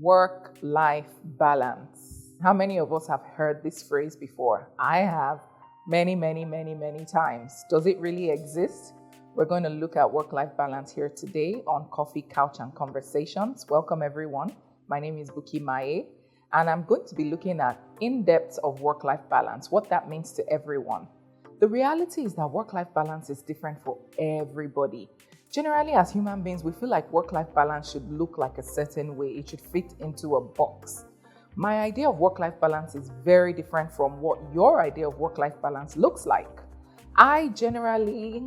Work-life balance. How many of us have heard this phrase before? I have many, many, many, many times. Does it really exist? We're going to look at work-life balance here today on Coffee, Couch, and Conversations. Welcome, everyone. My name is Bukky, and I'm going to be looking at in-depth of work-life balance, what that means to everyone. The reality is that work-life balance is different for everybody. Generally, as human beings, we feel like work-life balance should look like a certain way. It should fit into a box. My idea of work-life balance is very different from what your idea of work-life balance looks like. I generally,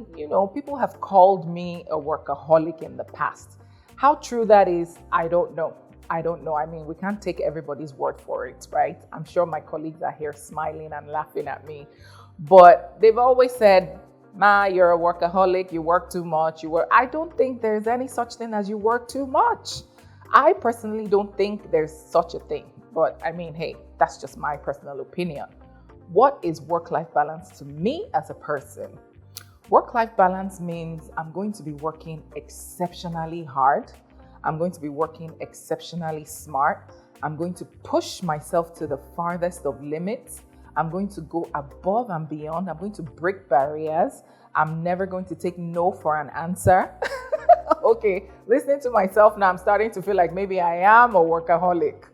people have called me a workaholic in the past. How true that is, I don't know. I mean, we can't take everybody's word for it, right? I'm sure my colleagues are here smiling and laughing at me. But they've always said, you're a workaholic, you work too much, I don't think there's any such thing as you work too much. I personally don't think there's such a thing. But I mean, hey, that's just my personal opinion. What is work-life balance to me as a person? Work-life balance means I'm going to be working exceptionally hard. I'm going to be working exceptionally smart. I'm going to push myself to the farthest of limits. I'm going to go above and beyond. I'm going to break barriers. I'm never going to take no for an answer. Okay, listening to myself now, I'm starting to feel like maybe I am a workaholic.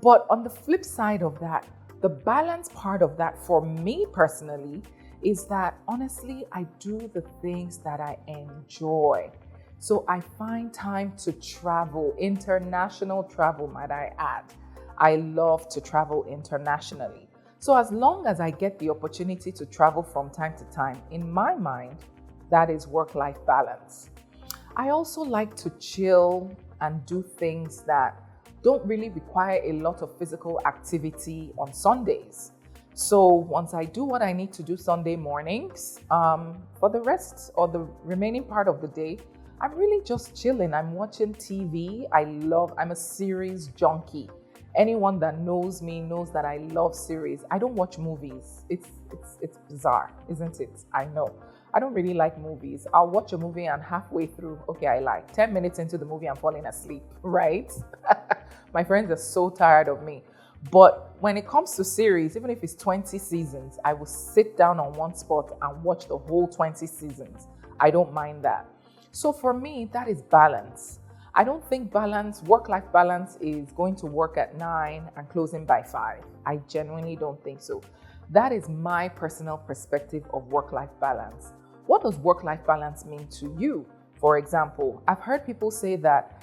But on the flip side of that, the balance part of that for me personally is that honestly, I do the things that I enjoy. So I find time to travel, international travel, might I add. I love to travel internationally. So as long as I get the opportunity to travel from time to time, in my mind, that is work-life balance. I also like to chill and do things that don't really require a lot of physical activity on Sundays. So once I do what I need to do Sunday mornings, for the rest or the remaining part of the day, I'm really just chilling. I'm watching TV. I'm a series junkie. Anyone that knows me knows that I love series. I don't watch movies. It's bizarre, isn't it? I know. I don't really like movies. I'll watch a movie and halfway through, okay, I like 10 minutes into the movie, I'm falling asleep, right? My friends are so tired of me. But when it comes to series, even if it's 20 seasons, I will sit down on one spot and watch the whole 20 seasons. I don't mind that. So for me, that is balance. I don't think work-life balance is going to work at 9 and closing by 5. I genuinely don't think so. That is my personal perspective of work-life balance. What does work-life balance mean to you? For example, I've heard people say that,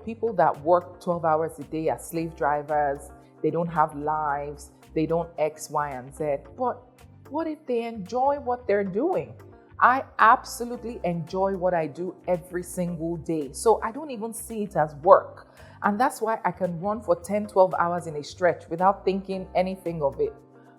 people that work 12 hours a day are slave drivers, they don't have lives, they don't X, Y, and Z. But what if they enjoy what they're doing? I absolutely enjoy what I do every single day. So I don't even see it as work. And that's why I can run for 10, 12 hours in a stretch without thinking anything of it.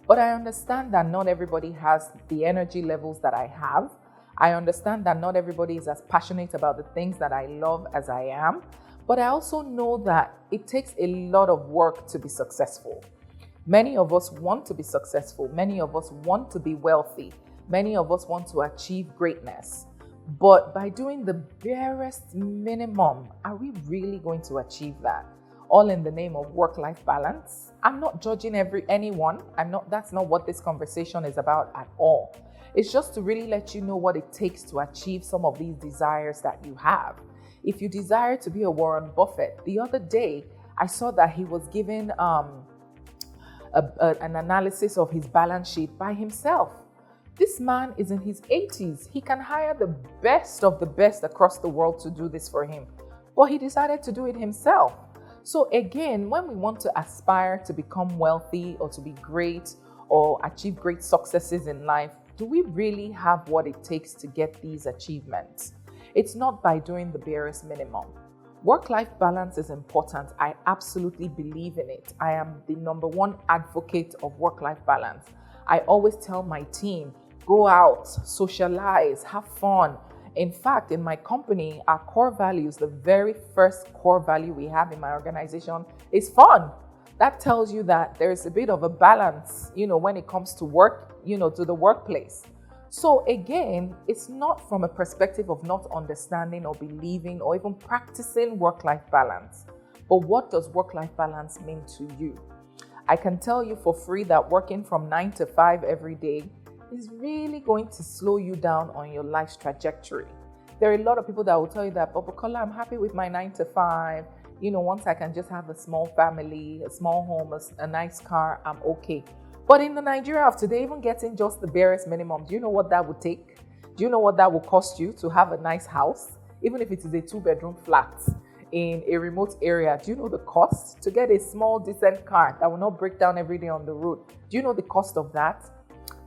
But I understand that not everybody has the energy levels that I have. I understand that not everybody is as passionate about the things that I love as I am. But I also know that it takes a lot of work to be successful. Many of us want to be successful. Many of us want to be wealthy. Many of us want to achieve greatness. But by doing the barest minimum, are we really going to achieve that? All in the name of work-life balance? I'm not judging anyone. That's not what this conversation is about at all. It's just to really let you know what it takes to achieve some of these desires that you have. If you desire to be a Warren Buffett, the other day, I saw that he was given an analysis of his balance sheet by himself. This man is in his 80s. He can hire the best of the best across the world to do this for him. But he decided to do it himself. So again, when we want to aspire to become wealthy or to be great or achieve great successes in life, do we really have what it takes to get these achievements? It's not by doing the barest minimum. Work-life balance is important. I absolutely believe in it. I am the number one advocate of work-life balance. I always tell my team, go out, socialize, have fun. In fact, in my company, our core values, the very first core value we have in my organization is fun. That tells you that there's a bit of a balance, when it comes to work, to the workplace. So again, it's not from a perspective of not understanding or believing or even practicing work-life balance, But what does work-life balance mean to you? I can tell you for free that working from 9 to 5 every day is really going to slow you down on your life's trajectory. There are a lot of people that will tell you that, but Bukola, I'm happy with my 9 to 5. Once I can just have a small family, a small home, a nice car, I'm okay. But in the Nigeria of today, even getting just the barest minimum, do you know what that would take? Do you know what that will cost you to have a nice house? Even if it is a 2-bedroom flat in a remote area, do you know the cost? To get a small, decent car that will not break down every day on the road, do you know the cost of that?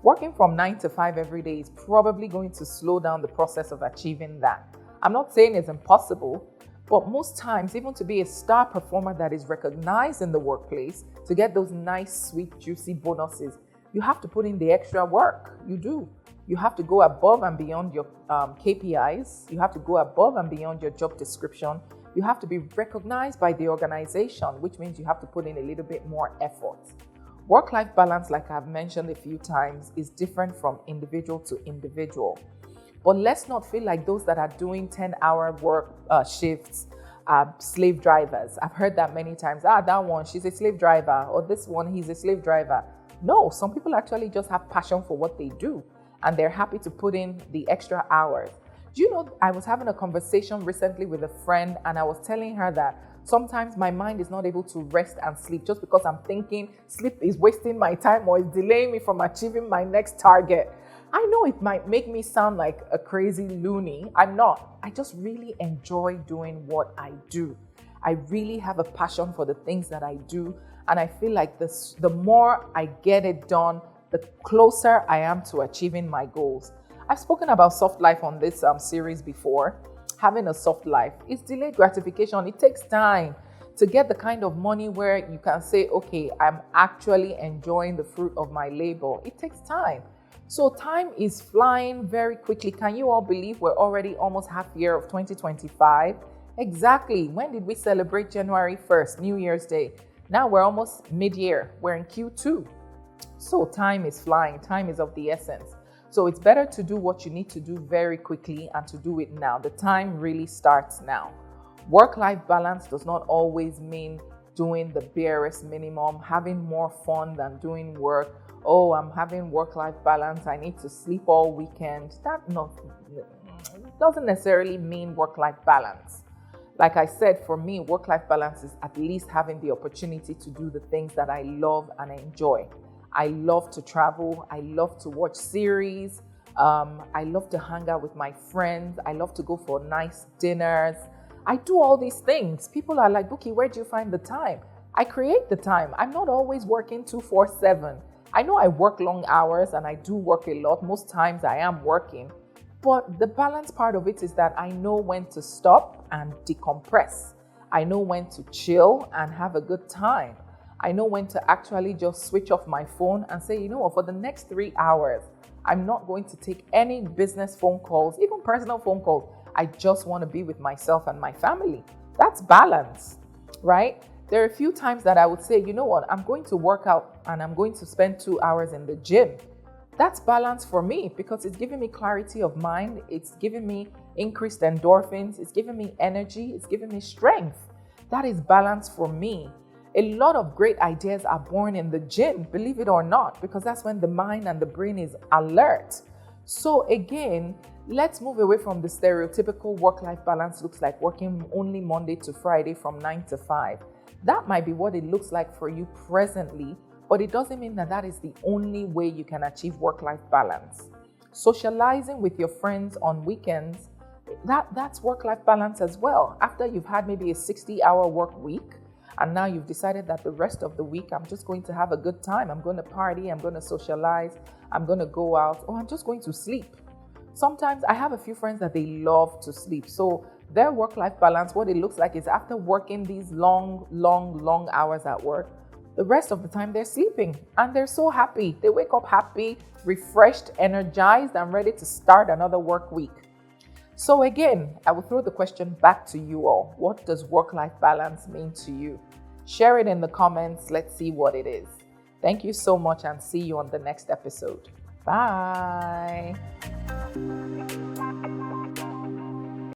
Working from 9 to 5 every day is probably going to slow down the process of achieving that. I'm not saying it's impossible, but most times, even to be a star performer that is recognized in the workplace, to get those nice, sweet, juicy bonuses, you have to put in the extra work. You do. You have to go above and beyond your KPIs. You have to go above and beyond your job description. You have to be recognized by the organization, which means you have to put in a little bit more effort. Work-life balance, like I've mentioned a few times, is different from individual to individual. But let's not feel like those that are doing 10-hour work shifts are slave drivers. I've heard that many times. That one, she's a slave driver. Or this one, he's a slave driver. No, some people actually just have passion for what they do, and they're happy to put in the extra hours. Do you know, I was having a conversation recently with a friend, and I was telling her that sometimes my mind is not able to rest and sleep just because I'm thinking sleep is wasting my time or is delaying me from achieving my next target. I know it might make me sound like a crazy loony. I'm not. I just really enjoy doing what I do. I really have a passion for the things that I do. And I feel like the more I get it done, the closer I am to achieving my goals. I've spoken about soft life on this series before. Having a soft life is delayed gratification. It takes time to get the kind of money where you can say, okay, I'm actually enjoying the fruit of my labor. It takes time. So time is flying very quickly. Can you all believe we're already almost half year of 2025? Exactly. When did we celebrate January 1st, New Year's Day? Now we're almost mid-year. We're in Q2. So time is flying. Time is of the essence. So it's better to do what you need to do very quickly and to do it now. The time really starts now. Work-life balance does not always mean doing the barest minimum, having more fun than doing work. Oh, I'm having work-life balance. I need to sleep all weekend. That doesn't necessarily mean work-life balance. Like I said, for me, work-life balance is at least having the opportunity to do the things that I love and enjoy. I love to travel. I love to watch series. I love to hang out with my friends. I love to go for nice dinners. I do all these things. People are like, Bukky, where do you find the time? I create the time. I'm not always working 24/7. I know I work long hours and I do work a lot. Most times I am working. But the balance part of it is that I know when to stop and decompress. I know when to chill and have a good time. I know when to actually just switch off my phone and say, you know what, for the next 3 hours, I'm not going to take any business phone calls, even personal phone calls. I just want to be with myself and my family. That's balance, right? There are a few times that I would say, you know what, I'm going to work out and I'm going to spend 2 hours in the gym. That's balance for me because it's giving me clarity of mind. It's giving me increased endorphins. It's giving me energy. It's giving me strength. That is balance for me. A lot of great ideas are born in the gym, believe it or not, because that's when the mind and the brain is alert. So again, let's move away from the stereotypical work-life balance looks like working only Monday to Friday from 9 to 5. That might be what it looks like for you presently, but it doesn't mean that that is the only way you can achieve work-life balance. Socializing with your friends on weekends, that's work-life balance as well. After you've had maybe a 60-hour work week, and now you've decided that the rest of the week, I'm just going to have a good time. I'm going to party, I'm going to socialize, I'm going to go out, or I'm just going to sleep. Sometimes I have a few friends that they love to sleep. So their work-life balance, what it looks like is after working these long hours at work, the rest of the time they're sleeping and they're so happy. They wake up happy, refreshed, energized, and ready to start another work week. So again, I will throw the question back to you all. What does work-life balance mean to you? Share it in the comments. Let's see what it is. Thank you so much and see you on the next episode. Bye.